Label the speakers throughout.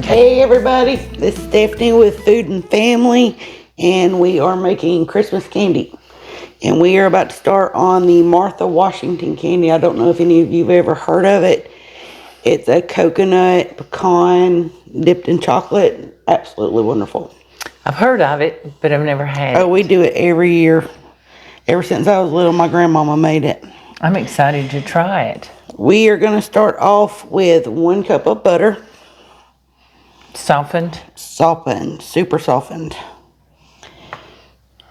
Speaker 1: Hey everybody, this is Stephanie with Food and Family, and we are making Christmas candy. And we are about to start on the Martha Washington candy. I don't know if any of you have ever heard of it. It's a coconut pecan dipped in chocolate. Absolutely wonderful.
Speaker 2: I've heard of it, but I've never had it.
Speaker 1: Oh, we do it every year. Ever since I was little, my grandmama made it.
Speaker 2: I'm excited to try it.
Speaker 1: We are going to start off with 1 cup of butter.
Speaker 2: Softened?
Speaker 1: Softened, super softened.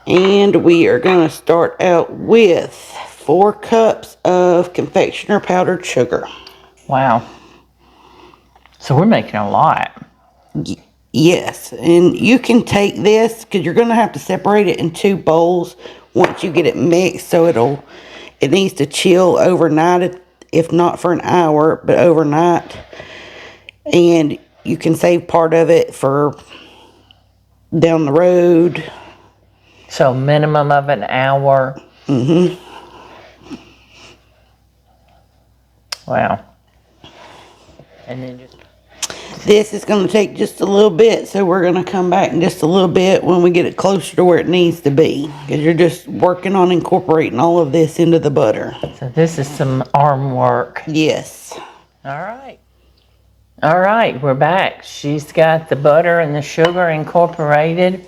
Speaker 1: And we are going to start out with 4 cups of confectioner powdered sugar.
Speaker 2: Wow. So we're making a lot.
Speaker 1: Yes, and you can take this, because you're going to have to separate it in 2 bowls once you get it mixed, so it needs to chill overnight, if not for an hour, but overnight. And you can save part of it for down the road.
Speaker 2: So minimum of an hour. Wow. And then just...
Speaker 1: This is going to take just a little bit, so we're going to come back in just a little bit when we get it closer to where it needs to be. Because you're just working on incorporating all of this into the butter.
Speaker 2: So this is some arm work.
Speaker 1: Yes.
Speaker 2: All right. All right, we're back. She's got the butter and the sugar incorporated.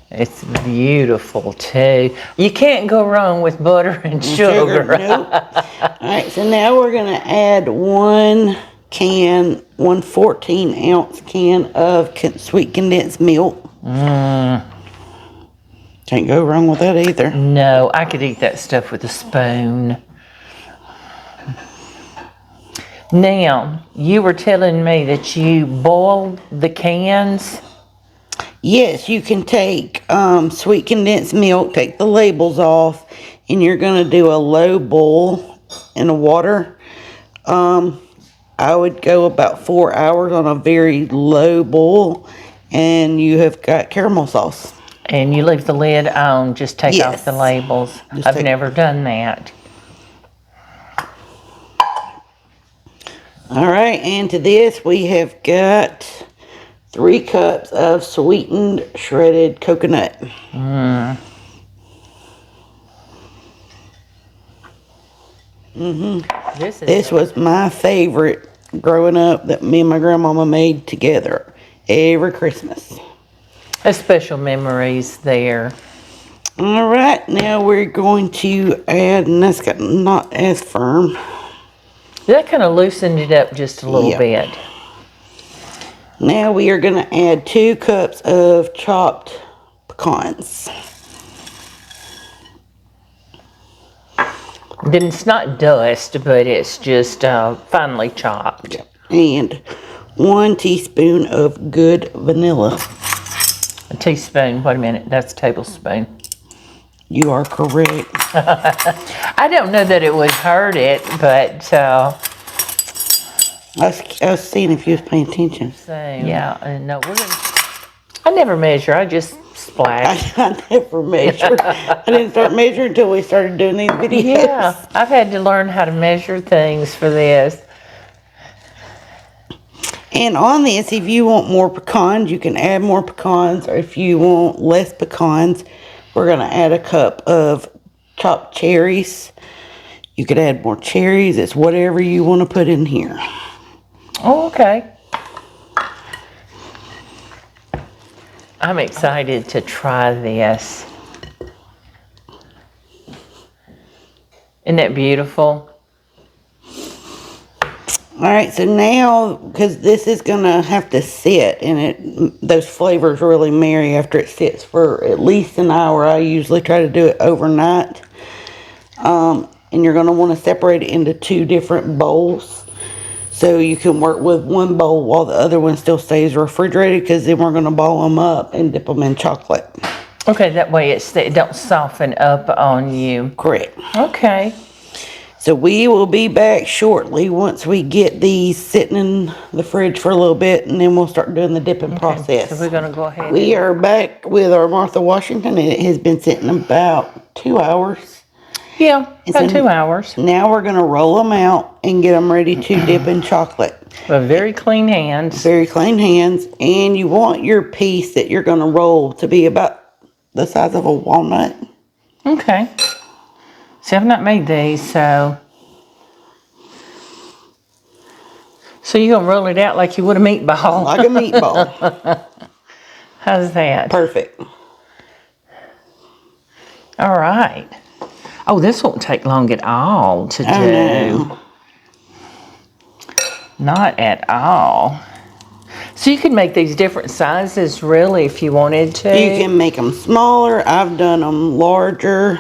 Speaker 2: It's beautiful, too. You can't go wrong with butter and sugar.
Speaker 1: Nope. All right, so now we're going to add 1 14-ounce can of sweet condensed milk. Can't go wrong with that either.
Speaker 2: No, I could eat that stuff with a spoon. Now, you were telling me that you boiled the cans.
Speaker 1: Yes, you can take sweet condensed milk, take the labels off, and you're going to do a low boil in the water. I would go about 4 hours on a very low boil, and you have got caramel sauce.
Speaker 2: And you leave the lid on, just take off the labels. I've never done that.
Speaker 1: All right, and to this we have got 3 cups of sweetened shredded coconut. This was my favorite growing up, that me and my grandmama made together every Christmas.
Speaker 2: A special memories there.
Speaker 1: All right, now we're going to add, and that's got not as firm.
Speaker 2: That kind of loosened it up just a little bit.
Speaker 1: Now we are going to add 2 cups of chopped pecans.
Speaker 2: Then it's not dust, but it's just finely chopped.
Speaker 1: And 1 teaspoon of good vanilla.
Speaker 2: A teaspoon, wait a minute, that's a tablespoon.
Speaker 1: You are correct.
Speaker 2: I don't know that it would hurt it, but...
Speaker 1: I was seeing if you was paying attention.
Speaker 2: Yeah, no, we're gonna... I never measure, I just splash.
Speaker 1: I never measured. I didn't start measuring until we started doing these videos.
Speaker 2: Yeah, I've had to learn how to measure things for this.
Speaker 1: And on this, if you want more pecans, you can add more pecans. Or if you want less pecans, we're going to add a cup of chopped cherries. You could add more cherries. It's whatever you want to put in here.
Speaker 2: Oh, okay. I'm excited to try this. Isn't that beautiful?
Speaker 1: All right, so now, because this is going to have to sit, and those flavors really marry after it sits for at least an hour. I usually try to do it overnight. And you're going to want to separate it into 2 different bowls. So you can work with 1 bowl while the other one still stays refrigerated, because then we're going to ball them up and dip them in chocolate.
Speaker 2: Okay, that way it don't soften up on you.
Speaker 1: Correct.
Speaker 2: Okay.
Speaker 1: So we will be back shortly once we get these sitting in the fridge for a little bit, and then we'll start doing the dipping process.
Speaker 2: So we're going to go ahead.
Speaker 1: We are back with our Martha Washington, and it has been sitting about 2 hours.
Speaker 2: Yeah, about 2 hours.
Speaker 1: Now we're going to roll them out and get them ready to dip in chocolate.
Speaker 2: But very clean hands.
Speaker 1: Very clean hands. And you want your piece that you're going to roll to be about the size of a walnut.
Speaker 2: Okay. See, I've not made these, so you're going to roll it out like you would a meatball.
Speaker 1: Like a meatball.
Speaker 2: How's that?
Speaker 1: Perfect.
Speaker 2: All right. Oh, this won't take long at all to do.
Speaker 1: No.
Speaker 2: Not at all. So you could make these different sizes, really, if you wanted to.
Speaker 1: You can make them smaller. I've done them larger.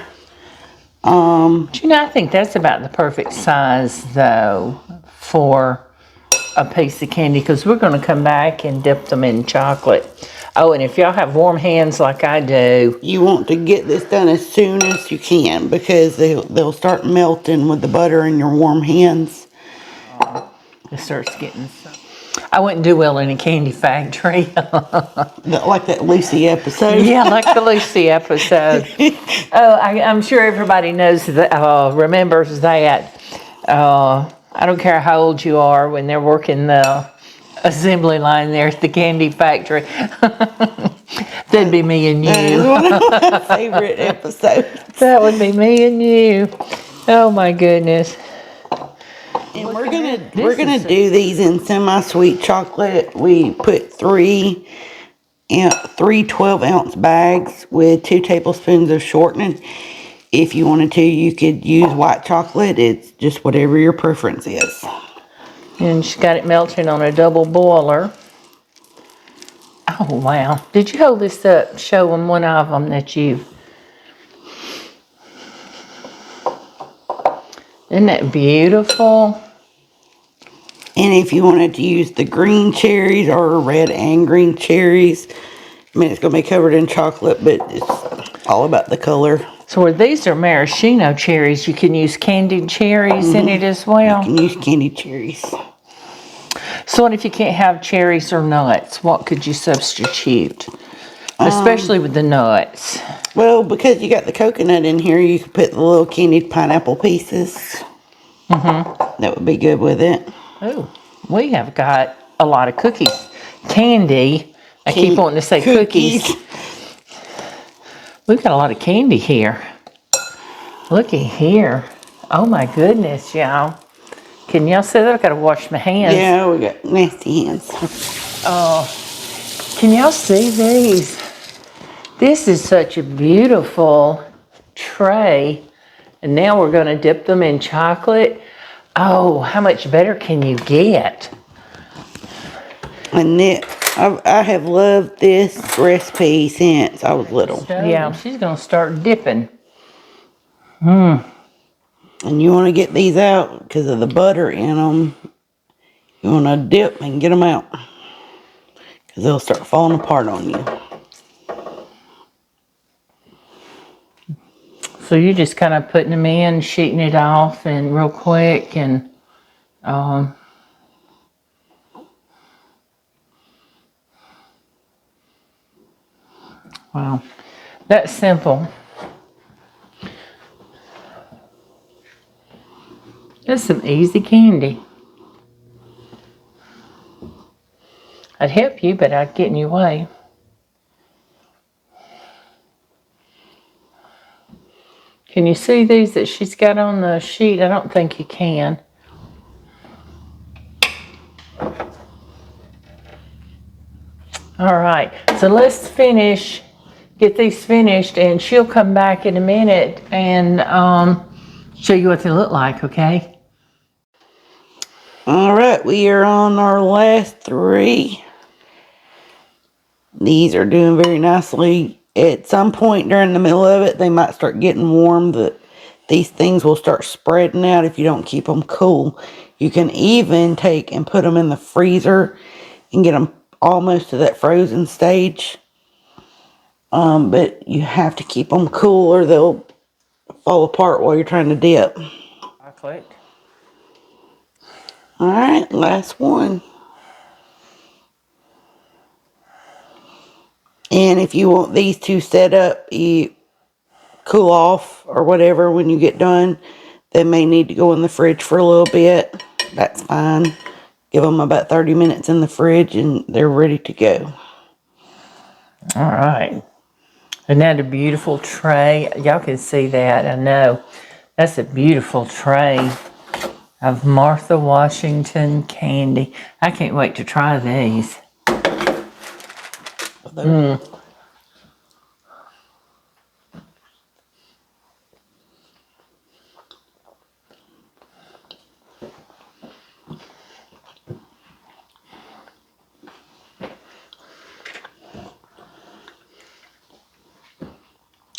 Speaker 2: But I think that's about the perfect size, though, for a piece of candy, because we're going to come back and dip them in chocolate. Oh, and if y'all have warm hands like I do,
Speaker 1: You want to get this done as soon as you can because they'll start melting with the butter in your warm hands.
Speaker 2: it starts getting some. I wouldn't do well in a candy factory.
Speaker 1: Like that Lucy episode.
Speaker 2: Yeah, like the Lucy episode. I'm sure everybody knows that, remembers that. I don't care how old you are when they're working the assembly line there at the candy factory. That'd be me and
Speaker 1: That is
Speaker 2: you.
Speaker 1: one of my favorite episodes.
Speaker 2: That would be me and you. Oh my goodness.
Speaker 1: And we're gonna do these in semi-sweet chocolate. We put three 12-ounce bags with 2 tablespoons of shortening. If you wanted to, you could use white chocolate. It's just whatever your preference is.
Speaker 2: And she got it melting on a double boiler. Oh wow! Did you hold this up? Show them one of them that you've. Isn't that beautiful?
Speaker 1: And if you wanted to use the green cherries or red and green cherries, I mean, it's going to be covered in chocolate, but it's all about the color.
Speaker 2: So where these are maraschino cherries, you can use candied cherries in it as well.
Speaker 1: You can use candied cherries.
Speaker 2: So what if you can't have cherries or nuts? What could you substitute? Especially with the nuts.
Speaker 1: Well, because you got the coconut in here, you could put the little candied pineapple pieces. That would be good with it.
Speaker 2: Oh, we have got a lot of cookies. Candy. I keep wanting to say cookies. We've got a lot of candy here. Looky here. Oh my goodness, y'all. Can y'all see that? I've got to wash my hands.
Speaker 1: Yeah, we got nasty hands.
Speaker 2: Can y'all see these? This is such a beautiful tray. And now we're going to dip them in chocolate. Oh, how much better can you get?
Speaker 1: And I have loved this recipe since I was little.
Speaker 2: Yeah, she's going to start dipping.
Speaker 1: And you want to get these out because of the butter in them. You want to dip and get them out because they'll start falling apart on you.
Speaker 2: So you're just kind of putting them in, sheeting it off, and real quick, and wow, that's simple. That's some easy candy. I'd help you, but I'd get in your way. Can you see these that she's got on the sheet? I don't think you can. All right, so let's get these finished, and she'll come back in a minute and show you what they look like, okay?
Speaker 1: All right, we are on our last 3. These are doing very nicely. At some point during the middle of it, they might start getting warm. These things will start spreading out if you don't keep them cool. You can even take and put them in the freezer and get them almost to that frozen stage. But you have to keep them cool or they'll fall apart while you're trying to dip.
Speaker 2: Chocolate.
Speaker 1: All right, last one. And if you want these to set up, you cool off or whatever when you get done. They may need to go in the fridge for a little bit. That's fine. Give them about 30 minutes in the fridge and they're ready to go.
Speaker 2: All right. Isn't that a beautiful tray? Y'all can see that, I know. That's a beautiful tray of Martha Washington candy. I can't wait to try these.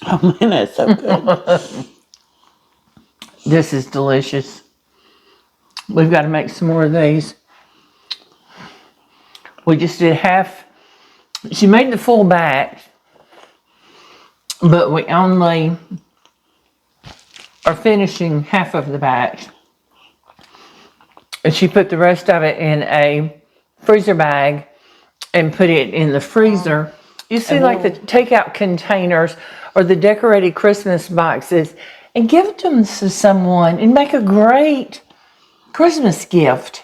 Speaker 1: Oh man, that's so good.
Speaker 2: This is delicious. We've got to make some more of these. We just did half. She made the full batch, but we only are finishing half of the batch. And she put the rest of it in a freezer bag and put it in the freezer. You see, like the takeout containers or the decorated Christmas boxes, and give them to someone and make a great Christmas gift.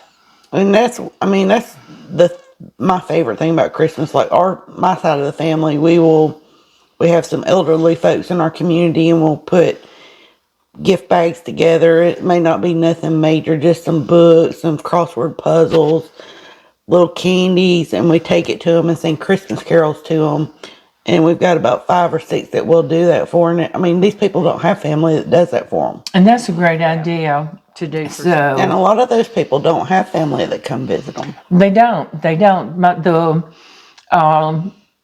Speaker 1: And that's my favorite thing about Christmas. Like my side of the family, we have some elderly folks in our community, and we'll put gift bags together. It may not be nothing major, just some books, some crossword puzzles, little candies, and we take it to them and sing Christmas carols to them. And we've got about 5 or 6 that we'll do that for. And I mean, these people don't have family that does that for them.
Speaker 2: And that's a great idea to do. So,
Speaker 1: and a lot of those people don't have family that come visit them.
Speaker 2: They don't.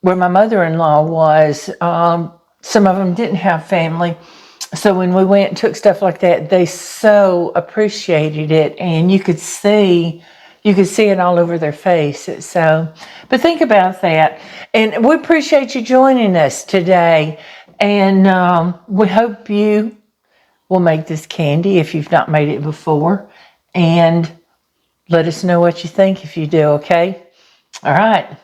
Speaker 2: Where my mother-in-law was, some of them didn't have family. So when we went and took stuff like that, they so appreciated it, and you could see it all over their face. So, but think about that. And we appreciate you joining us today. And we hope you will make this candy if you've not made it before. And let us know what you think if you do, okay? All right.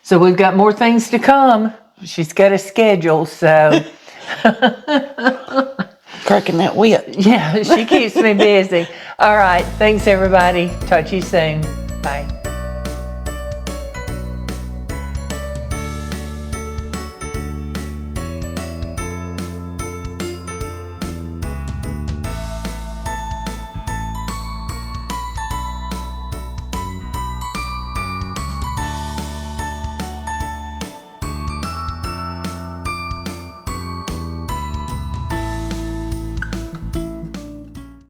Speaker 2: So we've got more things to come. She's got a schedule, so.
Speaker 1: Cracking that whip.
Speaker 2: Yeah, she keeps me busy. All right. Thanks, everybody. Talk to you soon. Bye.